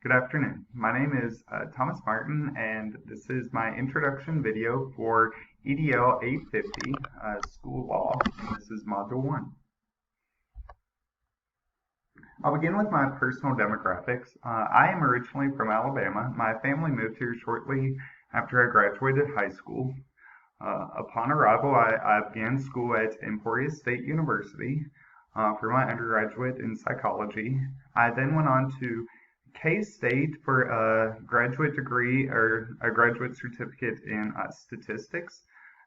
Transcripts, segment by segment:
Good afternoon. My name is Thomas Martin, and this is my introduction video for EDL 850 School Law, and this is Module 1. I'll begin with my personal demographics. I am originally from Alabama. My family moved here shortly after I graduated high school. Upon arrival, I began school at Emporia State University for my undergraduate in psychology. I then went on to K-State for a graduate degree or a graduate certificate in statistics.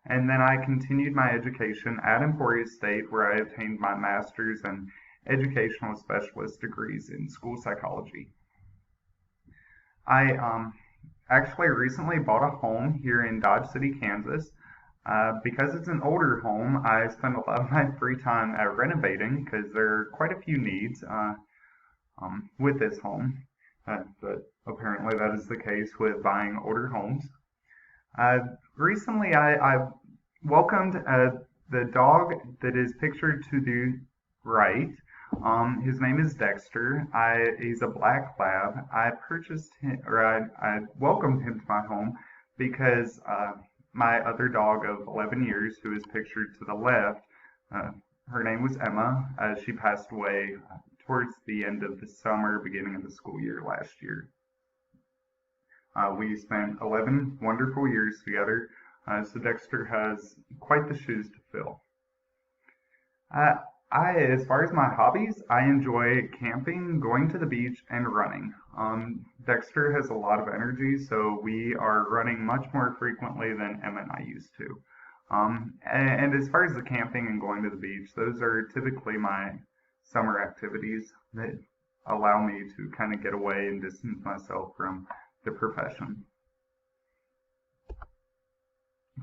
And then I continued my education at Emporia State where I obtained my master's and educational specialist degrees in school psychology. I actually recently bought a home here in Dodge City, Kansas. Because it's an older home, I spend a lot of my free time renovating because there are quite a few needs with this home. But apparently that is the case with buying older homes. Recently, I welcomed the dog that is pictured to the right. His name is Dexter. He's a black lab. I purchased him, or I welcomed him to my home because my other dog of 11 years, who is pictured to the left, her name was Emma. She passed away towards the end of the summer, beginning of the school year last year. We spent 11 wonderful years together, so Dexter has quite the shoes to fill. As far as my hobbies, I enjoy camping, going to the beach, and running. Dexter has a lot of energy, so we are running much more frequently than Emma and I used to. And as far as the camping and going to the beach, those are typically my summer activities that allow me to kind of get away and distance myself from the profession.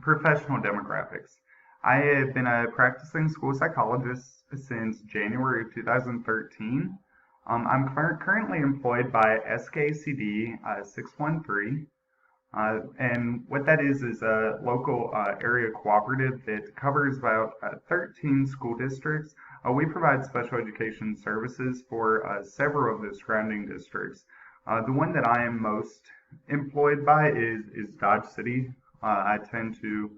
Professional demographics. I have been a practicing school psychologist since January of 2013. I'm currently employed by SKCD 613. And what that is a local area cooperative that covers about 13 school districts. We provide special education services for several of the surrounding districts. The one that I am most employed by is Dodge City. I tend to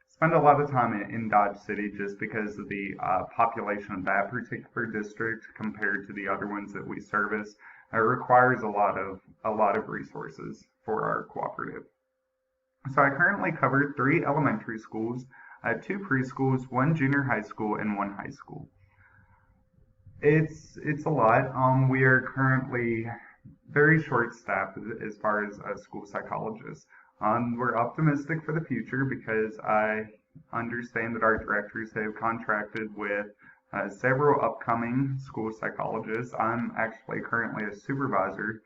spend a lot of time in Dodge City just because of the population of that particular district compared to the other ones that we service. It requires a lot of resources for our cooperative. So I currently cover 3 elementary schools, 2 preschools, 1 junior high school, and 1 high school. It's a lot. We are currently very short-staffed as far as school psychologists. We're optimistic for the future because I understand that our directors have contracted with several upcoming school psychologists. I'm actually currently a supervisor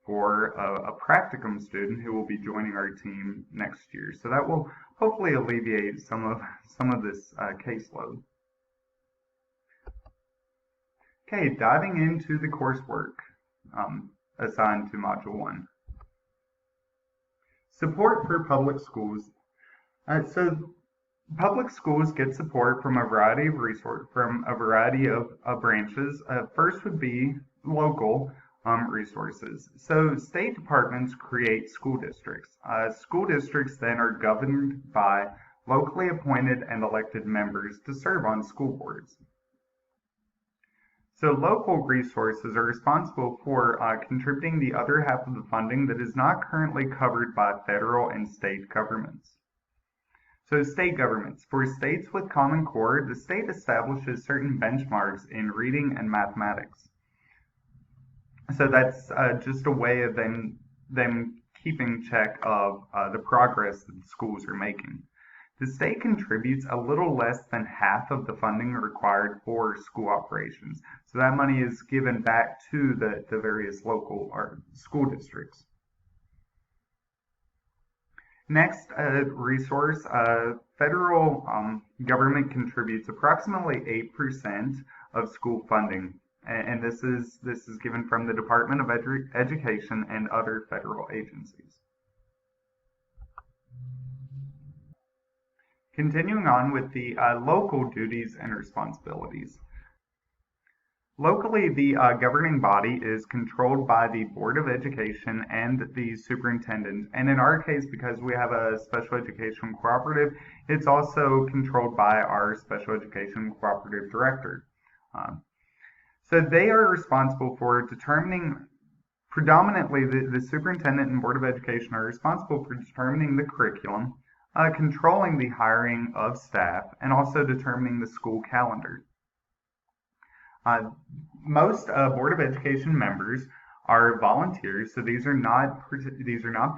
for a practicum student who will be joining our team next year. So that will hopefully alleviate some of this caseload. Okay, diving into the coursework assigned to Module 1. Support for public schools. So public schools get support from a variety of branches. First would be local resources. So state departments create school districts. School districts then are governed by locally appointed and elected members to serve on school boards. So local resources are responsible for contributing the other half of the funding that is not currently covered by federal and state governments. So state governments. For states with Common Core, the state establishes certain benchmarks in reading and mathematics. So that's just a way of them keeping check of the progress that the schools are making. The state contributes a little less than half of the funding required for school operations. So that money is given back to the various local or school districts. Next resource, federal government contributes approximately 8% of school funding. And this is given from the Department of Education and other federal agencies. Continuing on with the local duties and responsibilities. Locally, the governing body is controlled by the Board of Education and the superintendent. And in our case, because we have a special education cooperative, it's also controlled by our special education cooperative director. Um, so they are responsible for determining, predominantly the superintendent and Board of Education are responsible for determining the curriculum, controlling the hiring of staff, and also determining the school calendar. Most Board of Education members are volunteers, so these are not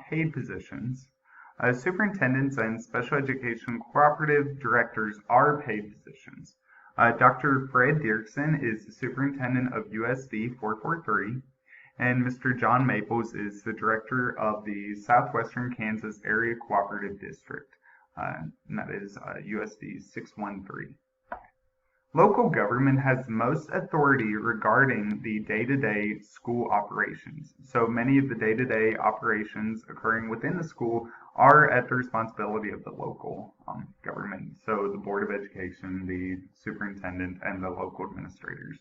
paid positions. Superintendents and special education cooperative directors are paid positions. Dr. Fred Dirksen is the superintendent of USD 443, and Mr. John Maples is the director of the Southwestern Kansas Area Cooperative District, and that is USD 613. Local government has the most authority regarding the day-to-day school operations. So many of the day-to-day operations occurring within the school are at the responsibility of the local government. So the Board of Education, the superintendent, and the local administrators.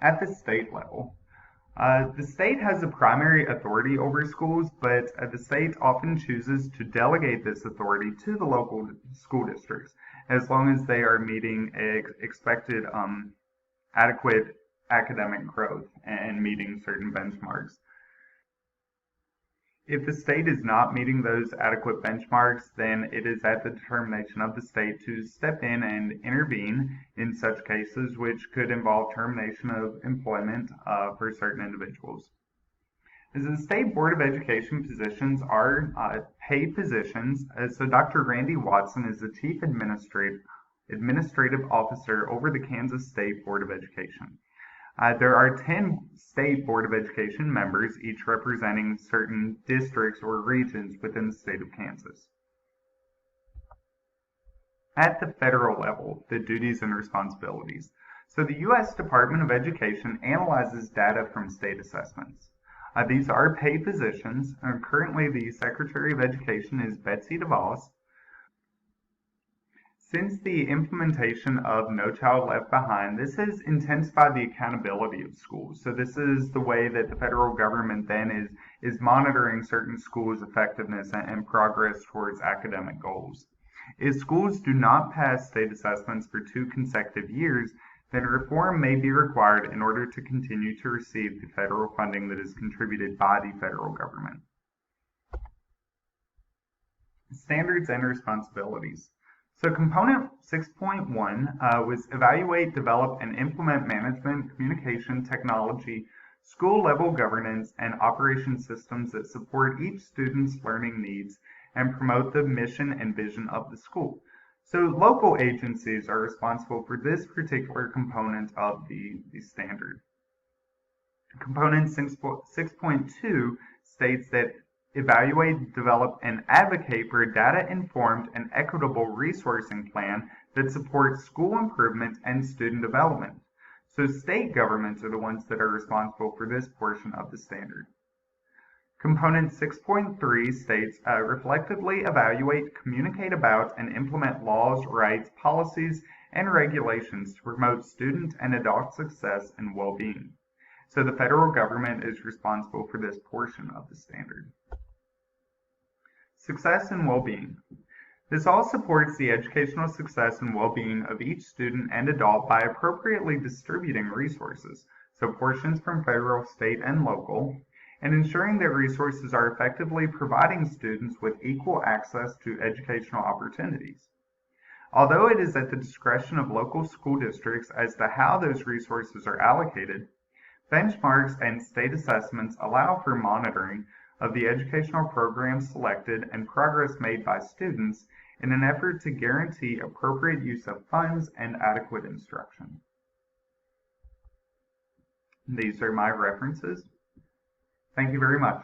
At the state level, the state has the primary authority over schools, but the state often chooses to delegate this authority to the local school districts, as long as they are meeting expected adequate academic growth and meeting certain benchmarks. If the state is not meeting those adequate benchmarks, then it is at the determination of the state to step in and intervene in such cases, which could involve termination of employment for certain individuals. As the State Board of Education positions are paid positions, so Dr. Randy Watson is the Chief Administrative Officer over the Kansas State Board of Education. There are 10 State Board of Education members, each representing certain districts or regions within the state of Kansas. At the federal level, the duties and responsibilities. So the U.S. Department of Education analyzes data from state assessments. These are paid positions. Currently, the Secretary of Education is Betsy DeVos. Since the implementation of No Child Left Behind, this has intensified the accountability of schools. So this is the way that the federal government then is monitoring certain schools' effectiveness and progress towards academic goals. If schools do not pass state assessments for 2 consecutive years, then reform may be required in order to continue to receive the federal funding that is contributed by the federal government. Standards and responsibilities. So component 6.1 was evaluate, develop, and implement management, communication, technology, school-level governance, and operation systems that support each student's learning needs and promote the mission and vision of the school. So local agencies are responsible for this particular component of the standard. Component 6.2 states that evaluate, develop, and advocate for a data-informed and equitable resourcing plan that supports school improvement and student development. So state governments are the ones that are responsible for this portion of the standard. Component 6.3 states, reflectively evaluate, communicate about, and implement laws, rights, policies, and regulations to promote student and adult success and well-being. So the federal government is responsible for this portion of the standard. Success and well-being. This all supports the educational success and well-being of each student and adult by appropriately distributing resources, so portions from federal, state, and local, and ensuring that resources are effectively providing students with equal access to educational opportunities. Although it is at the discretion of local school districts as to how those resources are allocated, benchmarks and state assessments allow for monitoring of the educational programs selected and progress made by students in an effort to guarantee appropriate use of funds and adequate instruction. These are my references. Thank you very much.